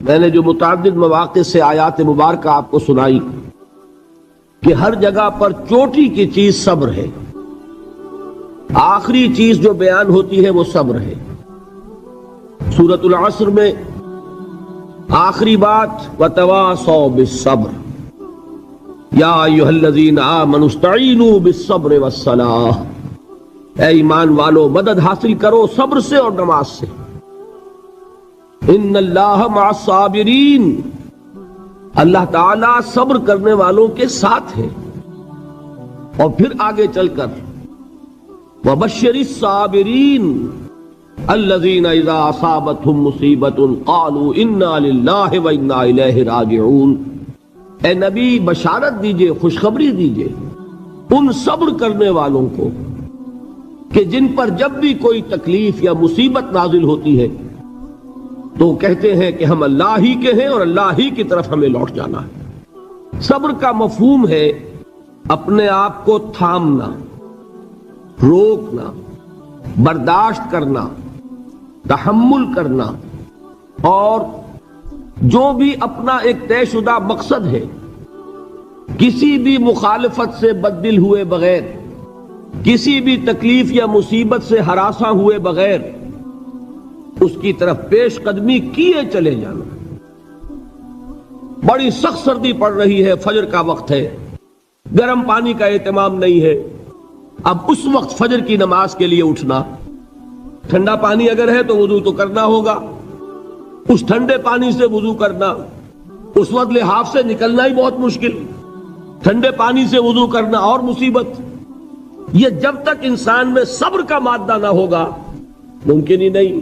میں نے جو متعدد مواقع سے آیات مبارکہ آپ کو سنائی کہ ہر جگہ پر چوٹی کی چیز صبر ہے، آخری چیز جو بیان ہوتی ہے وہ صبر ہے۔ سورۃ العصر میں آخری بات وَتَوَاصَوْا بِالصَّبْرِ یا ایھا الذین آمنوا استعینوا بالصبر والصلاۃ، اے ایمان والو مدد حاصل کرو صبر سے اور نماز سے۔ ان اللہ مع الصابرین، اللہ تعالیٰ صبر کرنے والوں کے ساتھ ہے۔ اور پھر آگے چل کر وبشر الصابرین الذین اذا اصابتهم مصیبۃ قالوا انا للہ وانا الیہ راجعون، اے نبی بشارت دیجئے، خوشخبری دیجئے ان صبر کرنے والوں کو کہ جن پر جب بھی کوئی تکلیف یا مصیبت نازل ہوتی ہے تو کہتے ہیں کہ ہم اللہ ہی کے ہیں اور اللہ ہی کی طرف ہمیں لوٹ جانا ہے۔ صبر کا مفہوم ہے اپنے آپ کو تھامنا، روکنا، برداشت کرنا، تحمل کرنا، اور جو بھی اپنا ایک طے شدہ مقصد ہے کسی بھی مخالفت سے بددل ہوئے بغیر، کسی بھی تکلیف یا مصیبت سے ہراساں ہوئے بغیر اس کی طرف پیش قدمی کیے چلے جانا۔ بڑی سخت سردی پڑ رہی ہے، فجر کا وقت ہے، گرم پانی کا اہتمام نہیں ہے، اب اس وقت فجر کی نماز کے لیے اٹھنا، ٹھنڈا پانی اگر ہے تو وضو تو کرنا ہوگا، اس ٹھنڈے پانی سے وضو کرنا، اس وقت لحاف سے نکلنا ہی بہت مشکل، ٹھنڈے پانی سے وضو کرنا اور مصیبت۔ یہ جب تک انسان میں صبر کا مادہ نہ ہوگا ممکن ہی نہیں۔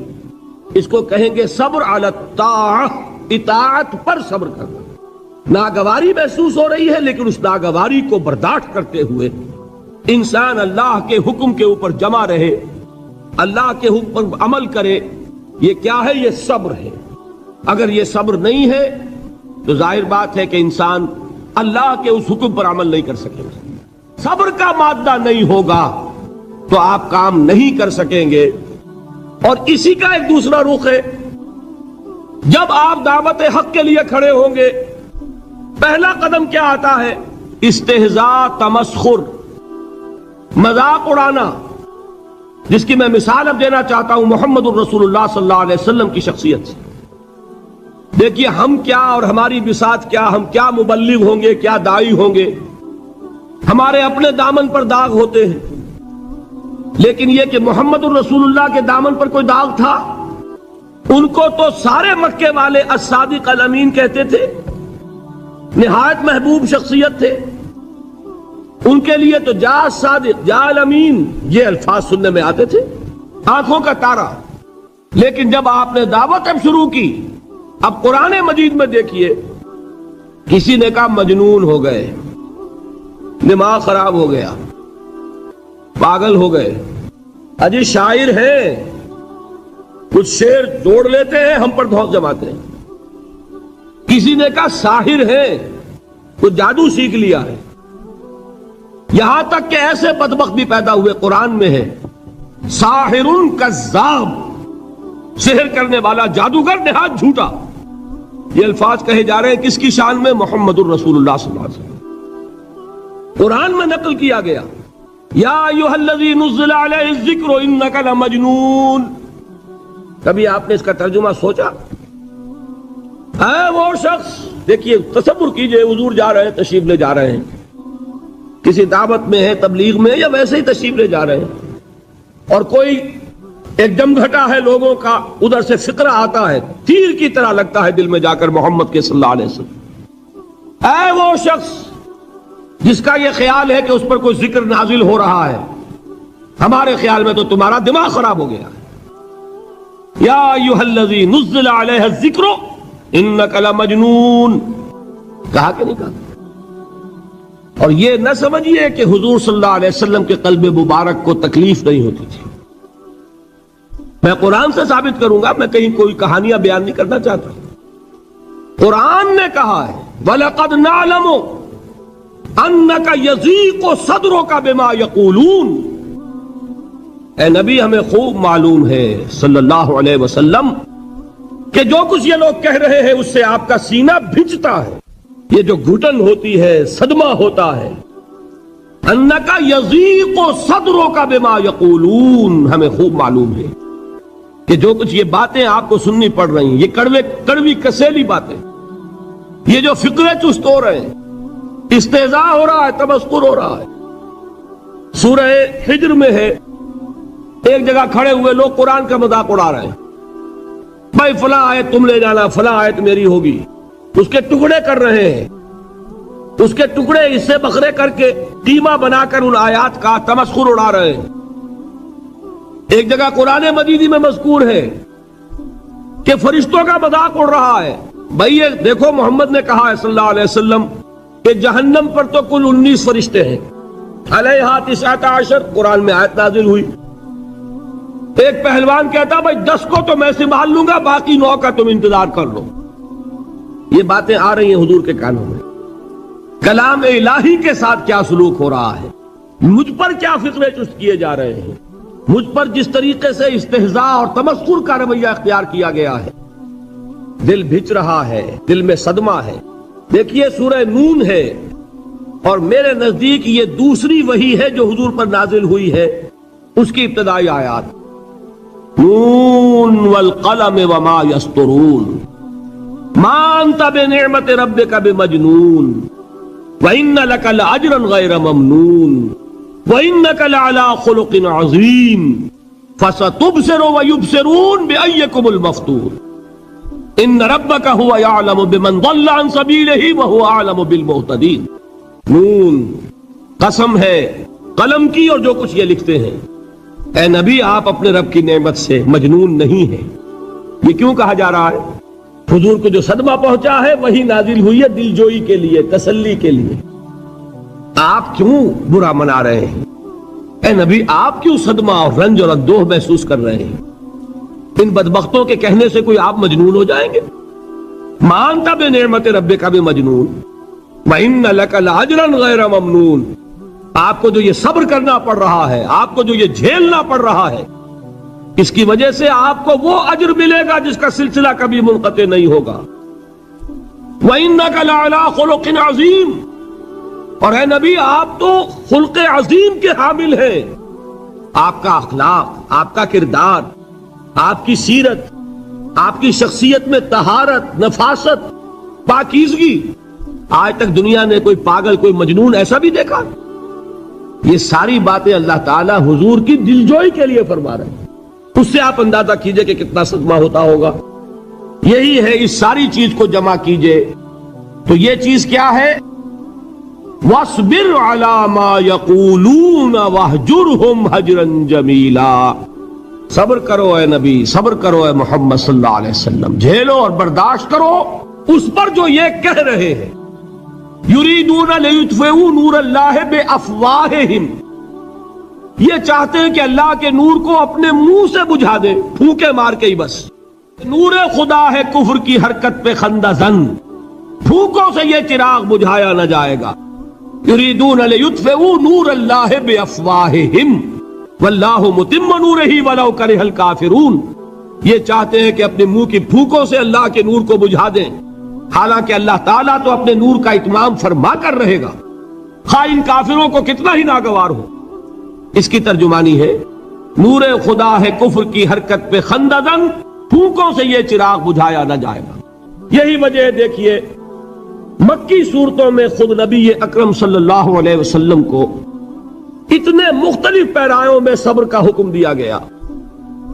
اس کو کہیں گے صبر علی الطاعہ، اطاعت پر صبر کرنا۔ ناگواری محسوس ہو رہی ہے لیکن اس ناگواری کو برداشت کرتے ہوئے انسان اللہ کے حکم کے اوپر جمع رہے، اللہ کے حکم پر عمل کرے۔ یہ کیا ہے؟ یہ صبر ہے۔ اگر یہ صبر نہیں ہے تو ظاہر بات ہے کہ انسان اللہ کے اس حکم پر عمل نہیں کر سکے گا۔ صبر کا مادہ نہیں ہوگا تو آپ کام نہیں کر سکیں گے۔ اور اسی کا ایک دوسرا رخ ہے، جب آپ دعوت حق کے لیے کھڑے ہوں گے پہلا قدم کیا آتا ہے؟ استہزاء، تمسخر، مذاق اڑانا، جس کی میں مثال اب دینا چاہتا ہوں محمد الرسول اللہ صلی اللہ علیہ وسلم کی شخصیت سے۔ دیکھیے ہم کیا اور ہماری بساط کیا، ہم کیا مبلغ ہوں گے، کیا داعی ہوں گے، ہمارے اپنے دامن پر داغ ہوتے ہیں، لیکن یہ کہ محمد الرسول اللہ کے دامن پر کوئی داغ تھا؟ ان کو تو سارے مکے والے الصادق الامین کہتے تھے، نہایت محبوب شخصیت تھے، ان کے لیے تو جا صادق، جا الامین، یہ الفاظ سننے میں آتے تھے، آنکھوں کا تارا۔ لیکن جب آپ نے دعوت اب شروع کی، اب قرآن مجید میں دیکھیے کسی نے کہا مجنون ہو گئے، دماغ خراب ہو گیا، پاگل ہو گئے، اجی شاعر ہیں، کچھ شعر جوڑ لیتے ہیں ہم پر دھوس جماتے ہیں۔ کسی نے کہا ساحر ہیں، کچھ جادو سیکھ لیا ہے۔ یہاں تک کہ ایسے بدبخت بھی پیدا ہوئے، قرآن میں ہے ساحر کذاب، سحر کرنے والا جادوگر نہایت جھوٹا۔ یہ الفاظ کہے جا رہے ہیں کس کی شان میں؟ محمد الرسول اللہ صلی اللہ علیہ وسلم۔ قرآن میں نقل کیا گیا یا ایھا الذی نزل علیہ الذکر انک لمجنون۔ کبھی آپ نے اس کا ترجمہ سوچا؟ اے وہ شخص، دیکھیے تصور کیجئے حضور جا رہے ہیں، تشریف لے جا رہے ہیں، کسی دعوت میں ہے، تبلیغ میں، یا ویسے ہی تشریف لے جا رہے ہیں، اور کوئی ایک جمگھٹا ہے لوگوں کا، ادھر سے فقرہ آتا ہے، تیر کی طرح لگتا ہے دل میں جا کر محمد کے صلی اللہ علیہ وسلم۔ اے وہ شخص جس کا یہ خیال ہے کہ اس پر کوئی ذکر نازل ہو رہا ہے، ہمارے خیال میں تو تمہارا دماغ خراب ہو گیا ہے۔ یا ایھا الذی نزل علیہ الذکر انک لمجنون، کہا کہ نہیں کہا؟ اور یہ نہ سمجھیے کہ حضور صلی اللہ علیہ وسلم کے قلب مبارک کو تکلیف نہیں ہوتی تھی۔ میں قرآن سے ثابت کروں گا، میں کہیں کوئی کہانیاں بیان نہیں کرنا چاہتا۔ قرآن نے کہا ہے وَلَقَدْ نَعْلَمُ أَنَّكَ يَضِيقُ صَدْرُكَ بِمَا يَقُولُونَ، اے نبی ہمیں خوب معلوم ہے صلی اللہ علیہ وسلم کہ جو کچھ یہ لوگ کہہ رہے ہیں اس سے آپ کا سینہ بھجتا ہے، یہ جو گھٹن ہوتی ہے، صدمہ ہوتا ہے. انکا یضیق صدرک بما یقولون، ہمیں خوب معلوم ہے کہ جو کچھ یہ باتیں آپ کو سننی پڑ رہی ہیں، یہ کڑوی کسیلی باتیں، یہ جو فقرے چست ہو رہے ہیں، استہزاء ہو رہا ہے، تمسخر ہو رہا ہے. سورہ حجر میں ہے، ایک جگہ کھڑے ہوئے لوگ قرآن کا مذاق اڑا رہے ہیں. بھائی فلاں آیت تم لے جانا، فلاں آیت میری ہوگی، اس کے ٹکڑے کر رہے ہیں، اس کے ٹکڑے حصے بکھرے کر کے قیمہ بنا کر ان آیات کا تمسخر اڑا رہے ہیں. ایک جگہ قرآن مجید میں مذکور ہے کہ فرشتوں کا مذاق اڑ رہا ہے. بھائی یہ دیکھو، محمد نے کہا ہے صلی اللہ علیہ وسلم کہ جہنم پر تو کل 19 فرشتے ہیں، علیہا 19 قرآن میں آیت نازل ہوئی. ایک پہلوان کہتا بھائی 10 کو تو میں سنبھال لوں گا، باقی 9 کا تم انتظار کر لو. یہ باتیں آ رہی ہیں حضور کے کانوں میں. کلام الہی کے ساتھ کیا سلوک ہو رہا ہے، مجھ پر کیا فقرے چست کیے جا رہے ہیں، مجھ پر جس طریقے سے استہزاء اور تمسخر کا رویہ اختیار کیا گیا ہے. دل بھج رہا ہے، دل میں صدمہ ہے. دیکھیے سورہ نون ہے، اور میرے نزدیک یہ دوسری وحی ہے جو حضور پر نازل ہوئی ہے، اس کی ابتدائی آیات. نون والقلم وما یسطرون ما انت بنعمت ربک بمجنون وَإِنَّ لَكَ لَأَجْرًا غَيْرَ مَمْنُونٍ وَإِنَّكَ لَعَلَىٰ خُلُقٍ عَظِيمٍ فَسَتُبْصِرُ وَيُبْصِرُونَ بِأَيِّكُمُ الْمَفْتُونُ إِنَّ رَبَّكَ هُوَ يَعْلَمُ بِمَنْ ضَلَّ عَنْ سَبِيلِهِ وَهُوَ أَعْلَمُ بِالْمُهْتَدِينَ. نون، قسم ہے قلم کی اور جو کچھ یہ لکھتے ہیں. اے نبی آپ اپنے رب کی نعمت سے مجنون نہیں ہیں. یہ کیوں کہا جا رہا ہے؟ حضور کو جو صدمہ پہنچا ہے وہی نازل ہوئی ہے دل جوئی کے لیے، تسلی کے لیے. آپ کیوں برا منا رہے ہیں؟ اے نبی آپ کیوں صدمہ اور رنج اور اندوہ محسوس کر رہے ہیں؟ ان بدبختوں کے کہنے سے کوئی آپ مجنون ہو جائیں گے؟ مانتا بے نعمت رب کا بھی مجنون وَإِنَّ لَكَ لَأَجْرًا غَيْرَ مَمْنُونٍ. آپ کو جو یہ صبر کرنا پڑ رہا ہے، آپ کو جو یہ جھیلنا پڑ رہا ہے، اس کی وجہ سے آپ کو وہ اجر ملے گا جس کا سلسلہ کبھی منقطع نہیں ہوگا. وَإِنَّكَ لَعَلَىٰ خُلُقٍ عَظِيمٍ، اور اے نبی آپ تو خلق عظیم کے حامل ہیں. آپ کا اخلاق، آپ کا کردار، آپ کی سیرت، آپ کی شخصیت میں طہارت، نفاست، پاکیزگی، آج تک دنیا نے کوئی پاگل، کوئی مجنون ایسا بھی دیکھا؟ یہ ساری باتیں اللہ تعالیٰ حضور کی دلجوئی کے لیے فرما رہے ہیں. اس سے آپ اندازہ کیجئے کہ کتنا صدمہ ہوتا ہوگا. یہی ہے، اس ساری چیز کو جمع کیجئے تو یہ چیز کیا ہے؟ وَاصْبِرْ عَلَىٰ مَا يَقُولُونَ وَاهْجُرْهُمْ هَجْرًا جَمِيلًا. صبر کرو اے نبی، صبر کرو اے محمد صلی اللہ علیہ وسلم، جھیلو اور برداشت کرو اس پر جو یہ کہہ رہے ہیں. یریدون لیطفئوا نور اللہ بافواہہم، یہ چاہتے ہیں کہ اللہ کے نور کو اپنے منہ سے بجھا دیں، پھونکے مار کے ہی بس. نور خدا ہے کفر کی حرکت پہ خندہ زن، پھونکوں سے یہ چراغ بجھایا نہ جائے گا. یریدون لیطفئوا نور اللہ بافواہہم واللہ متم نورہ ولو کرہ الکافرون. یہ چاہتے ہیں کہ اپنے منہ کی پھونکوں سے اللہ کے نور کو بجھا دیں، حالانکہ اللہ تعالیٰ تو اپنے نور کا اتمام فرما کر رہے گا، خواہ ان کافروں کو کتنا ہی ناگوار ہو. اس کی ترجمانی ہے نور خدا ہے کفر کی حرکت پہ خندہ زن، پھونکوں سے یہ چراغ بجھایا نہ جائے گا. یہی وجہ ہے دیکھیے مکی صورتوں میں خود نبی اکرم صلی اللہ علیہ وسلم کو اتنے مختلف پیرایوں میں صبر کا حکم دیا گیا.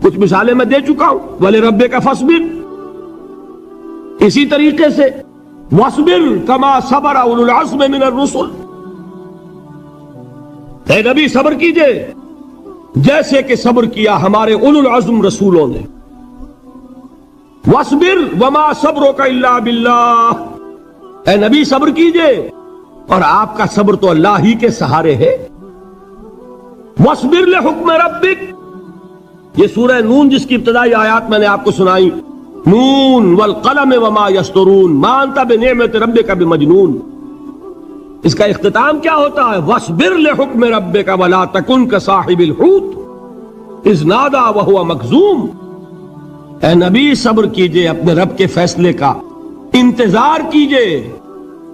کچھ مثالیں میں دے چکا ہوں، وَلِرَبِّكَ فَاصْبِرْ، اسی طریقے سے وَاصْبِرْ كَمَا صَبَرَ أُولُو الْعَزْمِ مِنَ الرُّسُلِ، اے نبی صبر کیجئے جیسے کہ صبر کیا ہمارے اولو العزم رسولوں نے. وَاصْبِرْ وَمَا صَبْرُكَ إِلَّا بِاللَّهِ، اے نبی صبر کیجئے اور آپ کا صبر تو اللہ ہی کے سہارے ہے. وَاصْبِرْ لِحُكْمِ رَبِّكَ، یہ سورہ نون جس کی ابتدائی آیات میں نے آپ کو سنائی، نون والقلم وما یسطرون ما انت بنعمت ربک بمجنون، اس کا اختتام کیا ہوتا ہے؟ وَاصْبِرْ لِحُكْمِ رَبِّكَ وَلَا تَكُنْ كَصَاحِبِ الْحُوتِ إِذْ نَادَىٰ وَهُوَ مَكْظُومٌ. اے نبی صبر کیجئے اپنے رب کے فیصلے کا، انتظار کیجئے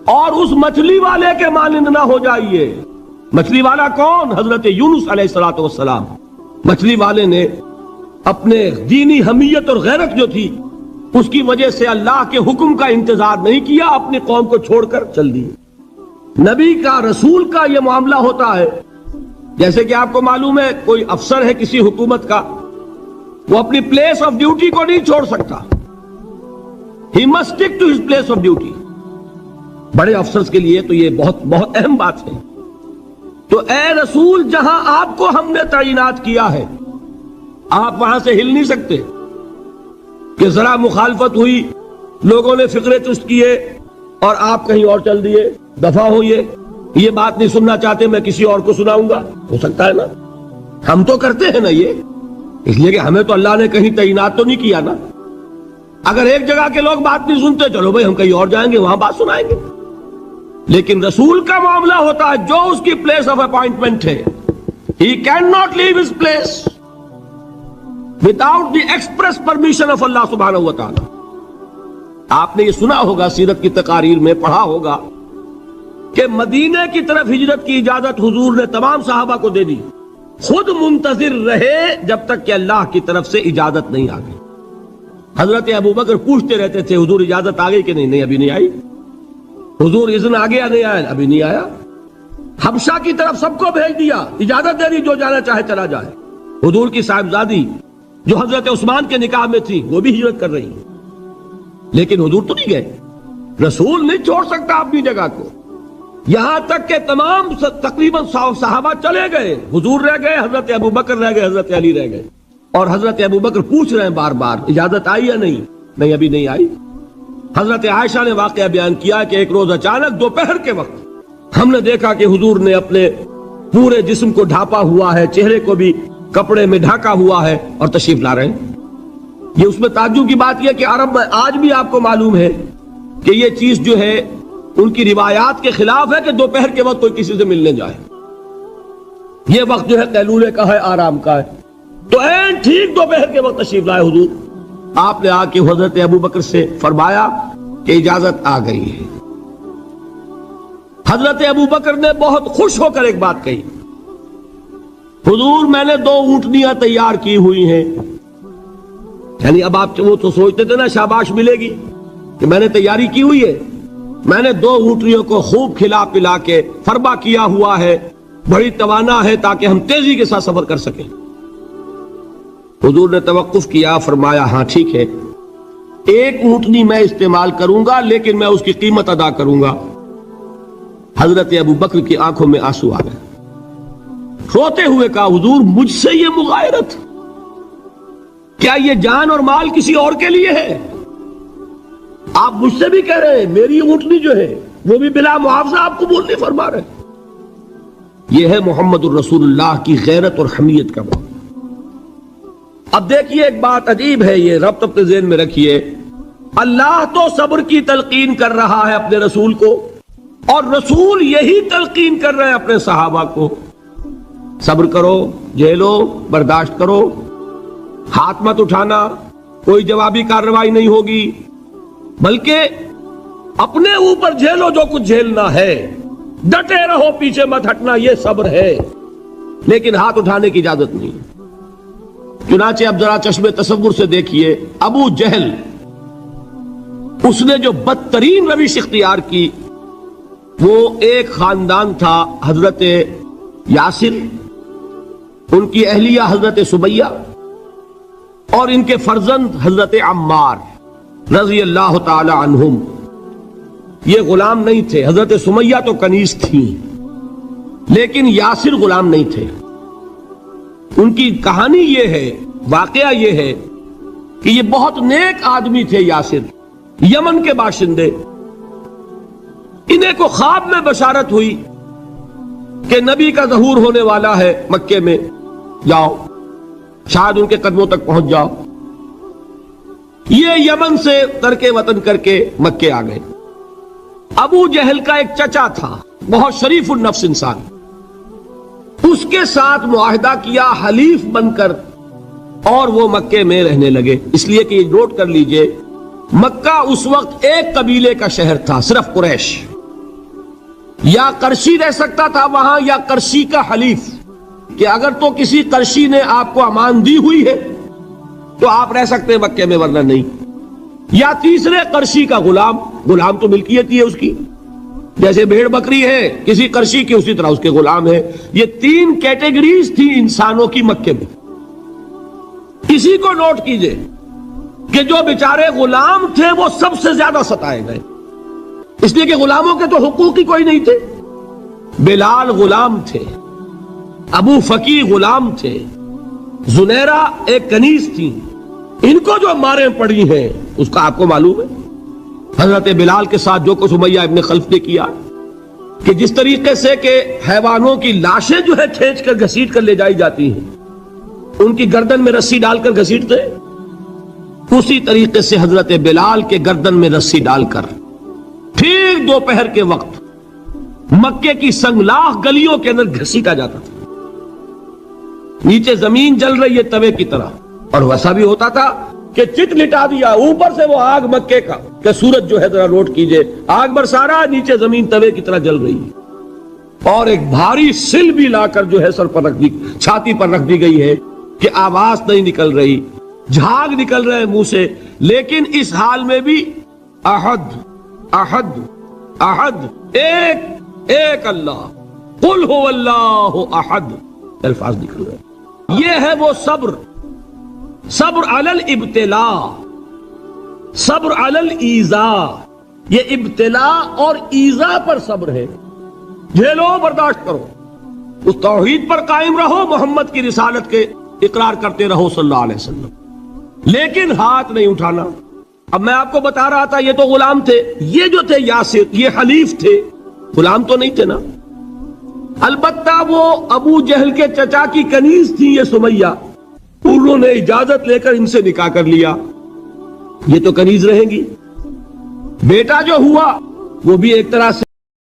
اور اس مچھلی والے کے مانند نہ ہو جائیے۔ مچھلی والا کون؟ حضرت یونس علیہ السلام۔ مچھلی والے نے اپنے دینی حمیت اور غیرت جو تھی اس کی وجہ سے اللہ کے حکم کا انتظار نہیں کیا، اپنی قوم کو چھوڑ کر چل دیے۔ نبی کا، رسول کا یہ معاملہ ہوتا ہے، جیسے کہ آپ کو معلوم ہے کوئی افسر ہے کسی حکومت کا، وہ اپنی پلیس آف ڈیوٹی کو نہیں چھوڑ سکتا، he must stick to his place of duty. بڑے افسرز کے لیے تو یہ بہت بہت اہم بات ہے۔ تو اے رسول، جہاں آپ کو ہم نے تعینات کیا ہے آپ وہاں سے ہل نہیں سکتے کہ ذرا مخالفت ہوئی، لوگوں نے فقرے چست کیے اور آپ کہیں اور چل دیے، دفع ہوئیے، یہ بات نہیں سننا چاہتے میں کسی اور کو سناؤں گا۔ ہو سکتا ہے نا؟ ہم تو کرتے ہیں نا یہ، اس لیے کہ ہمیں تو اللہ نے کہیں تعینات تو نہیں کیا نا۔ اگر ایک جگہ کے لوگ بات نہیں سنتے، چلو بھائی ہم کہیں اور جائیں گے، وہاں بات سنائیں گے۔ لیکن رسول کا معاملہ ہوتا ہے جو اس کی پلیس آف اپوائنٹمنٹ ہے، he can not leave his place without the express permission of اللہ سبحانہ و تعالی۔ آپ نے یہ سنا ہوگا، سیرت کی تقاریر میں پڑھا ہوگا کہ مدینے کی طرف ہجرت کی اجازت حضور نے تمام صحابہ کو دے دی، خود منتظر رہے جب تک کہ اللہ کی طرف سے اجازت نہیں آ گئی۔ حضرت ابوبکر پوچھتے رہتے تھے حضور اجازت آ گئی کہ نہیں؟ نہیں ابھی نہیں آئی۔ حضور اذن آ گیا؟ نہیں آیا، ابھی نہیں آیا۔ حبشہ کی طرف سب کو بھیج دیا، اجازت دے دی جو جانا چاہے چلا جائے۔ حضور کی صاحبزادی جو حضرت عثمان کے نکاح میں تھی وہ بھی ہجرت کر رہی ہے، لیکن حضور تو نہیں گئے۔ رسول نہیں چھوڑ سکتا اپنی جگہ کو، یہاں تک کہ تمام تقریباً صحابہ چلے گئے، حضور رہ گئے، حضرت ابوبکر رہ گئے، حضرت علی رہ گئے، اور حضرت ابوبکر پوچھ رہے ہیں بار بار اجازت آئی یا نہیں؟ نہیں ابھی نہیں آئی۔ حضرت عائشہ نے واقعہ بیان کیا کہ ایک روز اچانک دوپہر کے وقت ہم نے دیکھا کہ حضور نے اپنے پورے جسم کو ڈھانپا ہوا ہے، چہرے کو بھی کپڑے میں ڈھانکا ہوا ہے اور تشریف لا رہے ہیں۔ یہ اس میں تعجب کی بات یہ کہ عرب میں آج بھی آپ کو معلوم ہے کہ یہ چیز جو ہے ان کی روایات کے خلاف ہے کہ دوپہر کے وقت کوئی کسی سے ملنے جائے۔ یہ وقت جو ہے قیلولے کا ہے، آرام کا ہے۔ تو این ٹھیک دوپہر کے وقت تشریف لائے حضور، آپ نے آ کے حضرت ابوبکر سے فرمایا کہ اجازت آ گئی ہے۔ حضرت ابوبکر نے بہت خوش ہو کر ایک بات کہی، حضور میں نے 2 اونٹنیاں تیار کی ہوئی ہیں۔ یعنی اب آپ وہ تو سوچتے تھے نا شاباش ملے گی کہ میں نے تیاری کی ہوئی ہے، میں نے 2 اونٹنیوں کو خوب کھلا پلا کے فربا کیا ہوا ہے، بڑی توانا ہے تاکہ ہم تیزی کے ساتھ سفر کر سکیں۔ حضور نے توقف کیا، فرمایا ہاں ٹھیک ہے، 1 اونٹنی میں استعمال کروں گا لیکن میں اس کی قیمت ادا کروں گا۔ حضرت ابوبکر کی آنکھوں میں آنسو آ گئے، روتے ہوئے کہا حضور مجھ سے یہ مغایرت، کیا یہ جان اور مال کسی اور کے لیے ہے؟ آپ مجھ سے بھی کہہ رہے ہیں میری اونٹنی جو ہے وہ بھی بلا معاوضہ آپ قبول نہیں فرما رہے۔ یہ ہے محمد الرسول اللہ کی غیرت اور حمیت کا معاملہ۔ اب دیکھیے ایک بات عجیب ہے، یہ ربط اپنے ذہن میں رکھیے، اللہ تو صبر کی تلقین کر رہا ہے اپنے رسول کو، اور رسول یہی تلقین کر رہے ہیں اپنے صحابہ کو، صبر کرو، جھیلو، برداشت کرو، ہاتھ مت اٹھانا، کوئی جوابی کارروائی نہیں ہوگی، بلکہ اپنے اوپر جھیلو جو کچھ جھیلنا ہے، ڈٹے رہو، پیچھے مت ہٹنا، یہ صبر ہے، لیکن ہاتھ اٹھانے کی اجازت نہیں۔ چنانچہ اب ذرا چشم تصور سے دیکھیے، ابو جہل اس نے جو بدترین روش اختیار کی، وہ ایک خاندان تھا حضرت یاسر، ان کی اہلیہ حضرت سمیہ، اور ان کے فرزند حضرت عمار رضی اللہ تعالی عنہم۔ یہ غلام نہیں تھے، حضرت سمیہ تو کنیز تھیں لیکن یاسر غلام نہیں تھے۔ ان کی کہانی یہ ہے، واقعہ یہ ہے کہ یہ بہت نیک آدمی تھے یاسر، یمن کے باشندے۔ انہیں کو خواب میں بشارت ہوئی کہ نبی کا ظہور ہونے والا ہے مکے میں، جاؤ شاید ان کے قدموں تک پہنچ جاؤ۔ یہ یمن سے ترک وطن کر کے مکے آ گئے۔ ابو جہل کا ایک چچا تھا، بہت شریف النفس انسان، اس کے ساتھ معاہدہ کیا حلیف بن کر اور وہ مکے میں رہنے لگے. اس لیے کہ یہ نوٹ کر لیجئے مکہ اس وقت ایک قبیلے کا شہر تھا، صرف قریش. یا قرشی رہ سکتا تھا وہاں یا قرشی کا حلیف، کہ اگر تو کسی قرشی نے آپ کو امان دی ہوئی ہے تو آپ رہ سکتے ہیں مکے میں، ورنہ نہیں. یا تیسرے قرشی کا غلام، غلام تو ملکیت ہی ہے اس کی، جیسے بھیڑ بکری ہے کسی قرشی کی اسی طرح اس کے غلام ہے. یہ تین کیٹیگریز تھی انسانوں کی مکے میں. اسی کو نوٹ کیجئے کہ جو بیچارے غلام تھے وہ سب سے زیادہ ستائے گئے، اس لیے کہ غلاموں کے تو حقوق ہی کوئی نہیں تھے. بلال غلام تھے، ابو فقی غلام تھے، زنیرہ ایک کنیز تھی. ان کو جو ماریں پڑی ہیں اس کا آپ کو معلوم ہے. حضرت بلال کے ساتھ جو کچھ امیہ ابن خلف نے کیا، کہ جس طریقے سے کہ حیوانوں کی لاشیں جو ہے کھینچ کر گھسیٹ کر لے جائی جاتی ہیں، ان کی گردن میں رسی ڈال کر گھسیٹتے، اسی طریقے سے حضرت بلال کے گردن میں رسی ڈال کر ٹھیک دوپہر کے وقت مکے کی سنگلاخ گلیوں کے اندر گھسیٹا جاتا تھا. نیچے زمین جل رہی ہے توے کی طرح، اور ویسا بھی ہوتا تھا کہ چت لٹا دیا، اوپر سے وہ آگ مکے کا کہ سورج جو ہے ذرا نوٹ کیجئے، آگ برسا رہا، نیچے زمین توے کی طرح جل رہی ہے. اور ایک بھاری سل بھی لا کر جو ہے سر پر رکھ دی، چھاتی پر رکھ دی گئی ہے کہ آواز نہیں نکل رہی، جھاگ نکل رہے منہ سے. لیکن اس حال میں بھی احد احد احد، ایک ایک اللہ، قل هو اللہ احد، الفاظ نکل رہے. یہ ہے وہ صبر، صبر علی الابتلاء، صبر علی الایذاء. یہ ابتلاء اور ایذاء پر صبر ہے. جھیلو، برداشت کرو، اس توحید پر قائم رہو، محمد کی رسالت کے اقرار کرتے رہو صلی اللہ علیہ وسلم، لیکن ہاتھ نہیں اٹھانا. اب میں آپ کو بتا رہا تھا یہ تو غلام تھے، یہ جو تھے یاسر یہ حلیف تھے، غلام تو نہیں تھے نا. البتہ وہ ابو جہل کے چچا کی کنیز تھی یہ سمیہ، انہوں نے اجازت لے کر ان سے نکاح کر لیا. یہ تو کنیز رہیں گی. بیٹا جو ہوا وہ بھی ایک طرح سے